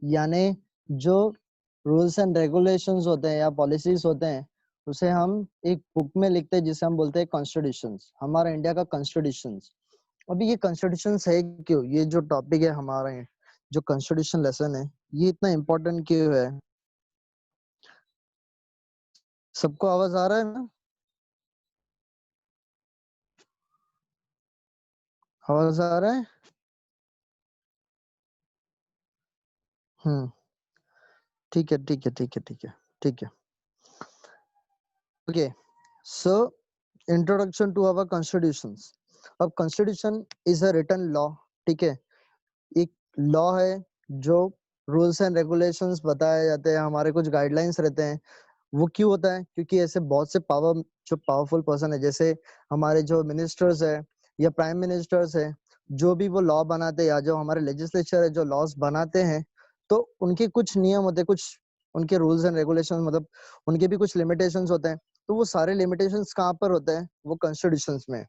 यानी जो rules and regulations होते हैं या पॉलिसीज होते हैं उसे हम एक बुक में लिखते हैं जिसे हम बोलते हैं कॉन्स्टिट्यूशंस, हमारा इंडिया का कॉन्स्टिट्यूशंस। अभी ये कॉन्स्टिट्यूशंस है क्यों, ये जो टॉपिक है हमारा जो कॉन्स्टिट्यूशन लेसन है ये इतना इम्पोर्टेंट क्यों है? सबको आवाज आ रहा है ना? आवाज आ रहा है? हम्म। ठीक है ठीक है ठीक है ठीक है ठीक है। Okay, so introduction to our constitutions. अब constitution is a written law. ठीक है, एक लॉ है जो रूल्स एंड रेगुलेशंस बताए जाते हैं, हमारे कुछ गाइडलाइंस रहते हैं। वो क्यों होता है? क्योंकि ऐसे बहुत से जो पावरफुल पर्सन है, जैसे हमारे जो मिनिस्टर्स है या प्राइम मिनिस्टर्स है, जो भी वो लॉ बनाते हैं या जो हमारे लेजिस्लेचर है जो लॉज बनाते हैं, तो उनके कुछ नियम होते हैं, कुछ उनके रूल्स एंड रेगुलेशन, मतलब उनके भी कुछ लिमिटेशंस होते हैं। तो वो सारे लिमिटेशंस कहाँ पर होते हैं? वो कॉन्स्टिट्यूशंस में।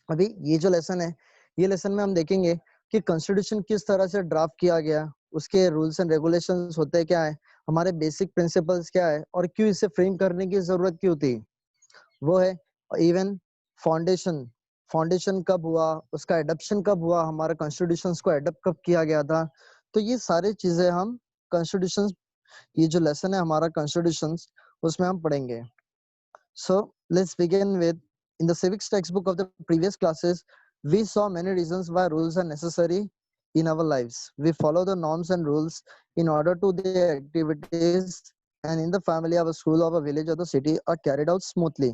अभी ये जो लेसन है, ये लेसन में हम देखेंगे कि कॉन्स्टिट्यूशन किस तरह से ड्राफ्ट किया गया, उसके रूल्स एंड रेगुलेशंस होते क्या है, हमारे बेसिक प्रिंसिपल्स क्या है और क्यों इसे फ्रेम करने की जरूरत क्यों थी। वो है इवन फाउंडेशन। फाउंडेशन कब हुआ, उसका एडॉप्शन कब हुआ, हमारे कॉन्स्टिट्यूशंस को एडॉप्ट कब किया गया था। तो ये सारी चीजें हम कॉन्स्टिट्यूशन, ये जो लेसन है हमारा कॉन्स्टिट्यूशंस, उसमें हम पढ़ेंगे। So let's begin with, in the civics textbook of the previous classes, we saw many reasons why rules are necessary in our lives. We follow the norms and rules in order to the activities and in the family, our school, our village, or the city are carried out smoothly.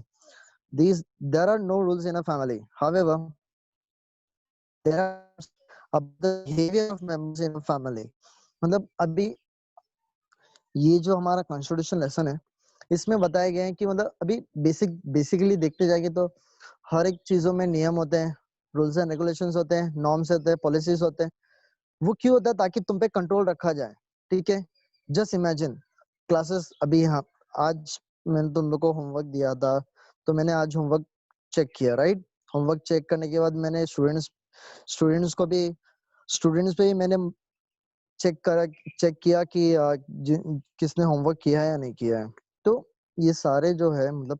There are no rules in a family. However, there are of the behavior of members in a family. मतलब अभी ये जो हमारा constitution lesson है इसमें बताया गया है कि मतलब अभी बेसिकली देखते जाएंगे तो हर एक चीजों में नियम होते हैं, रूल्स एंड रेगुलेशंस होते हैं, नॉर्म्स होते हैं, पॉलिसीज होते हैं। वो क्यों होता है? ताकि तुम पे कंट्रोल रखा जाए। ठीक है, जस्ट इमेजिन क्लासेस अभी, हाँ, आज मैंने तुम लोग को होमवर्क दिया था, तो मैंने आज होमवर्क चेक किया, राइट? होमवर्क चेक करने के बाद मैंने स्टूडेंट्स को भी, स्टूडेंट्स पे ही मैंने चेक किया कि किसने होमवर्क किया है या नहीं किया है। तो ये सारे जो है, मतलब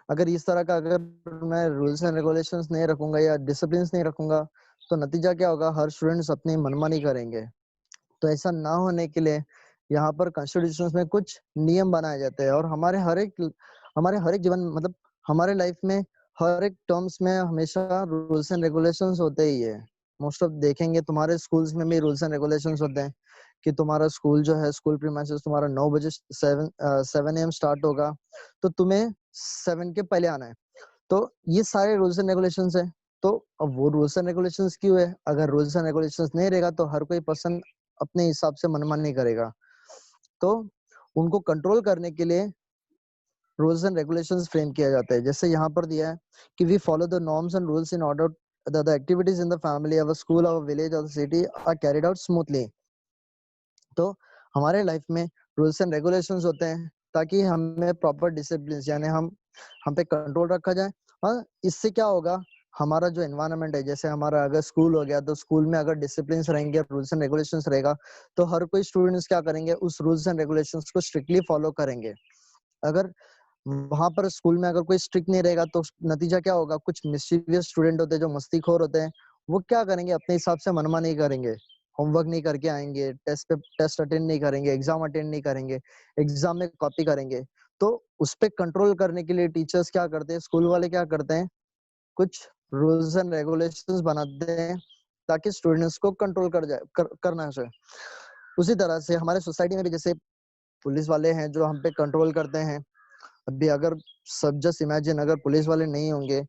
अगर इस तरह का, अगर मैं रूल्स एंड रेगुलेशंस नहीं रखूंगा या डिसिप्लिन नहीं रखूंगा, तो नतीजा क्या होगा? हर स्टूडेंट्स अपनी मनमानी करेंगे। तो ऐसा ना होने के लिए यहाँ पर कॉन्स्टिट्यूशन में कुछ नियम बनाए जाते हैं, और हमारे हर एक जीवन, मतलब हमारे लाइफ में हर एक टर्म्स में हमेशा रूल्स एंड रेगुलेशंस होते ही है। मोस्ट ऑफ देखेंगे तुम्हारे स्कूल्स में भी रूल्स एंड रेगुलेशंस होते हैं कि तुम्हारा स्कूल जो है, स्कूल प्रीमाइसेस तुम्हारा 9 बजे 7 AM स्टार्ट होगा, तो तुम्हें 7 के पहले आना है। तो ये सारे रूल्स एंड रेगुलेशंस है। तो अब वो रूल्स एंड रेगुलेशंस क्यों है? अगर रूल्स एंड रेगुलेशंस नहीं रहेगा तो हर कोई पर्सन अपने हिसाब से मनमानी करेगा। तो उनको कंट्रोल करने के लिए रूल्स एंड रेगुलेशंस फ्रेम किया जाता है। जैसे यहाँ पर दिया है कि we follow the norms and rules in order the activities in the family, our school, our village और city are carried out smoothly. तो हमारे लाइफ में रूल्स एंड रेगुलेशंस होते हैं ताकि हमें प्रॉपर डिसिप्लिन, यानी हम पे कंट्रोल रखा जाए। और इससे क्या होगा, हमारा जो एनवायरनमेंट है, जैसे हमारा अगर स्कूल हो गया, तो स्कूल में अगर डिसिप्लिन रहेंगे, रूल्स एंड रेगुलेशंस रहेगा, तो हर कोई स्टूडेंट्स क्या करेंगे? उस रूल्स एंड रेगुलेशंस को स्ट्रिक्टली फॉलो करेंगे। अगर वहां पर स्कूल में अगर कोई स्ट्रिक्ट नहीं रहेगा तो नतीजा क्या होगा? कुछ मिस्चीवियस स्टूडेंट होते हैं, जो मस्तीखोर होते हैं, वो क्या करेंगे? अपने हिसाब से मनमानी करेंगे, होमवर्क नहीं करके आएंगे, टेस्ट अटेंड नहीं करेंगे, एग्जाम अटेंड नहीं करेंगे, एग्जाम में कॉपी करेंगे। तो उस पे कंट्रोल करने के लिए टीचर्स क्या करते हैं, स्कूल वाले क्या करते हैं? कुछ रूल्स एंड रेगुलेशंस बनाते हैं ताकि स्टूडेंट्स को कंट्रोल करना चाहिए। उसी तरह से हमारे सोसाइटी में भी जैसे पुलिस वाले हैं जो हम पे कंट्रोल करते हैं। अभी अगर सब जस्ट इमेजिन, अगर पुलिस वाले नहीं होंगे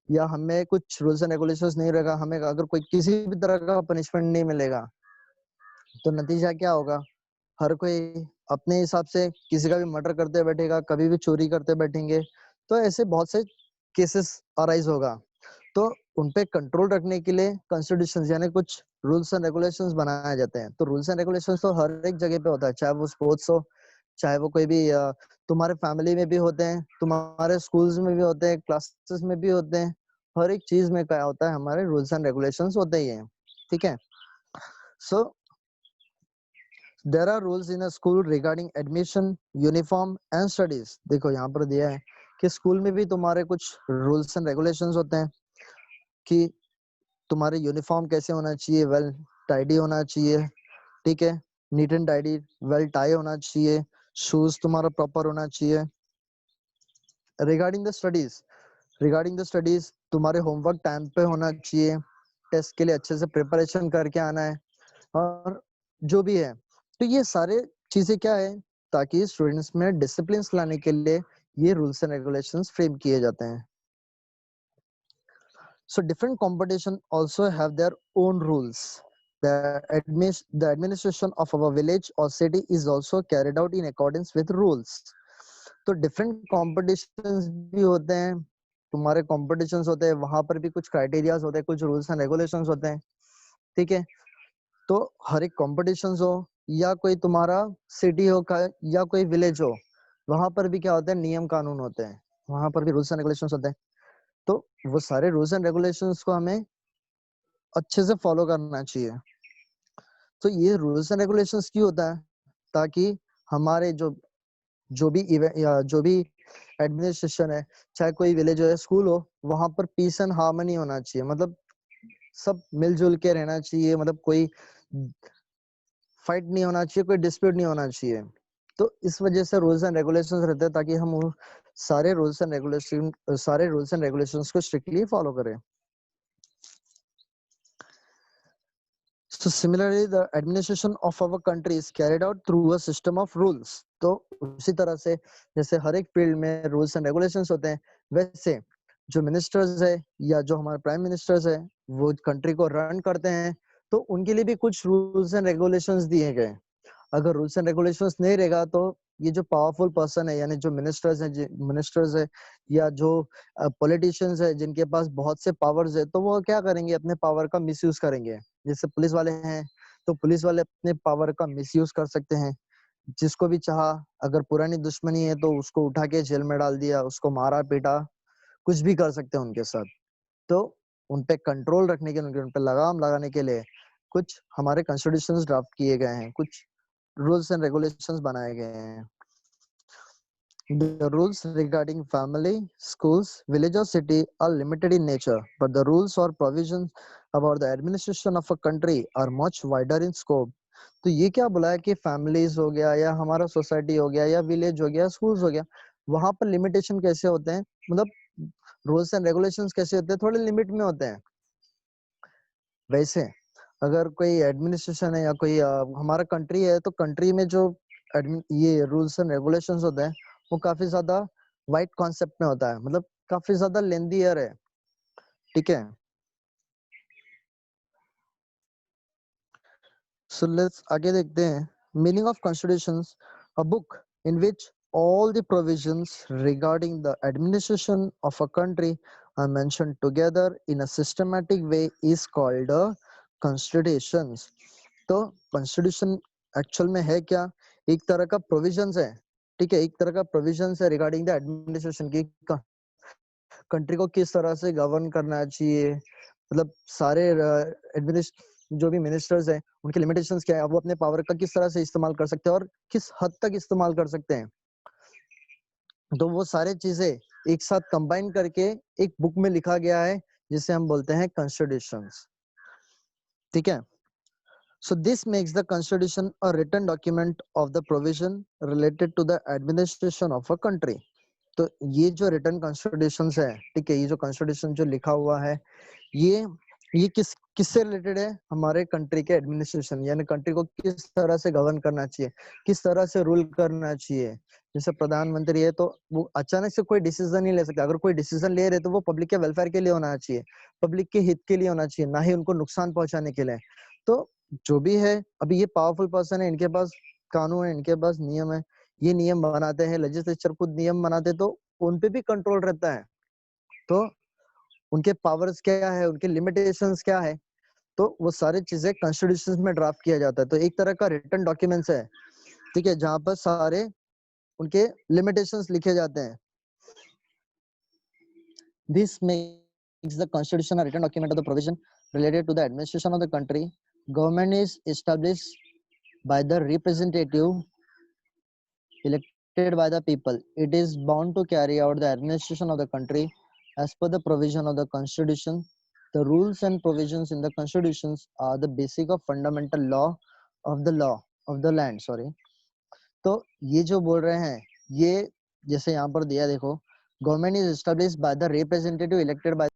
या हमें कुछ रूल्स एंड रेगुलेशंस नहीं रहेगा, हमें अगर कोई किसी भी तरह का पनिशमेंट नहीं मिलेगा, तो नतीजा क्या होगा? हर कोई अपने हिसाब से किसी का भी मर्डर करते बैठेगा, कभी भी चोरी करते बैठेंगे। तो ऐसे बहुत से केसेस अराइज होगा। तो उन पे कंट्रोल रखने के लिए कॉन्स्टिट्यूशन, यानी कुछ रूल्स एंड रेगुलेशंस बनाए जाते हैं। तो रूल्स एंड रेगुलेशंस तो हर एक जगह पे होता है, चाहे वो स्पोर्ट्स हो, चाहे वो कोई भी तुम्हारे फैमिली में भी होते हैं, तुम्हारे स्कूल्स में भी होते हैं, क्लासेस में भी होते हैं। हर एक चीज में क्या होता है? हमारे रूल्स एंड रेगुलेशंस होते ही हैं। ठीक है, so there are rules in a school regarding admission, uniform and studies. देखो यहाँ पर दिया है कि स्कूल में भी तुम्हारे कुछ रूल्स एंड रेगुलेशंस होते हैं कि तुम्हारे यूनिफॉर्म कैसे होना चाहिए, वेल टाइडी होना चाहिए, ठीक है, neat and tidy, well tie होना चाहिए, शूज तुम्हारा प्रॉपर होना चाहिए। रिगार्डिंग द स्टडीज, तुम्हारे होमवर्क टाइम पे होना चाहिए, टेस्ट के लिए अच्छे से प्रिपरेशन करके आना है, और जो भी है। तो ये सारे चीजें क्या है, ताकि स्टूडेंट्स में डिसिप्लिन लाने के लिए ये रूल्स एंड रेगुलेशंस फ्रेम किए जाते हैं। So different competition also have their own rules. The administration of our village or city is also carried out in accordance with rules. तो different competitions भी होते हैं, तुम्हारे competitions होते हैं, वहां पर भी कुछ criterias होते हैं, कुछ rules and regulations होते हैं, ठीक है। तो हर एक competitions हो या कोई तुम्हारा city हो या कोई village हो, वहां पर भी क्या होता है, नियम कानून होते हैं, वहां पर भी rules and regulations होते हैं। तो वो सारे रूल्स एंड रेगुलेशंस को हमें अच्छे से फॉलो करना चाहिए। तो ये रूल्स एंड रेगुलेशंस क्यों होता है, ताकि हमारे जो भी या जो भी एडमिनिस्ट्रेशन है, चाहे कोई विलेज हो या स्कूल हो, वहां पर पीस एंड हार्मनी होना चाहिए, मतलब सब मिलजुल के रहना चाहिए, मतलब कोई फाइट नहीं होना चाहिए, कोई डिस्प्यूट नहीं होना चाहिए। तो इस वजह से रूल्स एंड रेगुलेशंस रहते हैं, ताकि हम सारे रूल्स एंड रेगुलेशंस को स्ट्रिक्टली फॉलो करें। So similarly, the administration of our country is carried out through a system of rules. तो उसी तरह से जैसे हर एक फील्ड में रूल्स एंड रेगुलेशंस होते हैं, वैसे जो मिनिस्टर्स है या जो हमारे प्राइम मिनिस्टर्स है, वो कंट्री को रन करते हैं, तो उनके लिए भी कुछ रूल्स एंड रेगुलेशंस दिए गए। अगर रूल्स एंड रेगुलेशंस नहीं रहेगा तो ये जो पावरफुल पर्सन है, यानी जो मिनिस्टर्स है या जो पॉलिटिशियंस है, जिनके पास बहुत से पावर्स है, तो वो क्या करेंगे, अपने पावर का मिसयूज करेंगे। जैसे पुलिस वाले हैं, तो पुलिस वाले अपने पावर का मिसयूज कर सकते हैं, जिसको भी चाहा, अगर पुरानी दुश्मनी है तो उसको उठा के जेल में डाल दिया, उसको मारा पीटा, कुछ भी कर सकते हैं उनके साथ। तो उन पे कंट्रोल रखने के लिए, उन पे लगाम लगाने के लिए कुछ हमारे कॉन्स्टिट्यूशंस ड्राफ्ट किए गए हैं, कुछ रूल्स एंड रेगुलेशंस बनाए गए हैं। The rules regarding family, schools, village or city are limited in nature, but the rules or provisions about the administration of a country are much wider in scope. तो ये क्या बोला है कि families हो गया या हमारा सोसाइटी हो गया या विलेज हो गया, स्कूल्स हो गया, वहां पर लिमिटेशन कैसे होते हैं, मतलब रूल्स एंड रेगुलेशंस कैसे होते हैं, थोड़े लिमिट में होते हैं। वैसे अगर कोई एडमिनिस्ट्रेशन है या कोई हमारा कंट्री है, तो कंट्री में जो ये रूल्स एंड रेगुलेशंस होते हैं, वो काफी ज्यादा वाइड कॉन्सेप्ट में होता है, मतलब काफी ज्यादा लेंदियर है, ठीक है। सो लेट्स आगे देखते हैं। Meaning of constitutions, a book in which all the provisions regarding the administration of a country are mentioned together in a systematic way is called a constitutions. तो कॉन्स्टिट्यूशन एक्चुअल में है क्या, एक तरह का प्रोविजंस है, ठीक है, एक तरह का प्रोविजंस है रिगार्डिंग द एडमिनिस्ट्रेशन की, कंट्री को किस तरह से गवर्न करना चाहिए, मतलब सारे जो भी मिनिस्टर्स हैं, उनके लिमिटेशंस क्या है, वो अपने पावर का किस तरह से इस्तेमाल कर सकते हैं और किस हद तक इस्तेमाल कर सकते हैं। तो वो सारे चीजें एक साथ कंबाइन करके एक बुक में लिखा गया है, जिसे हम बोलते हैं कॉन्स्टिट्यूशंस, ठीक है। So this makes the constitution a written document of the provision related to the administration of a country. तो ये जो रिटर्न कॉन्स्टिट्यूशन है, ठीक है, ये जो कॉन्स्टिट्यूशन जो लिखा हुआ है, ये किससे रिलेटेड है, हमारे कंट्री के एडमिनिस्ट्रेशन, यानी कंट्री को किस तरह से गवर्न करना चाहिए, किस तरह से रूल करना चाहिए। जैसे प्रधानमंत्री है, तो वो अचानक से कोई डिसीजन नहीं ले सकता, अगर कोई डिसीजन ले रहे तो वो पब्लिक के वेलफेयर के लिए होना चाहिए, पब्लिक के हित के लिए होना चाहिए, ना ही उनको नुकसान पहुंचाने के लिए। तो जो भी है, अभी ये पावरफुल पर्सन है, इनके पास कानून है, इनके पास नियम है, ये नियम बनाते हैं, लेजिस्लेचर खुद नियम बनाते, तो उन पे भी कंट्रोल रहता है। तो उनके पावर्स क्या है, उनके लिमिटेशंस क्या है, तो वो सारी चीजें कॉन्स्टिट्यूशन में ड्राफ्ट किया जाता है। तो एक तरह का रिटन डॉक्यूमेंट्स है, ठीक है, जहां पर सारे उनके लिमिटेशंस लिखे जाते हैं। This makes the constitution a written document of the provision related to the administration of the country. Government is established by the representative elected by the people. It is bound to carry out the administration of the country as per the provision of the constitution. The rules and provisions in the constitutions are the basic of fundamental law of the land. Sorry. तो ये जो बोल रहे हैं ये जैसे यहाँ पर दिया देखो, government is established by the representative elected by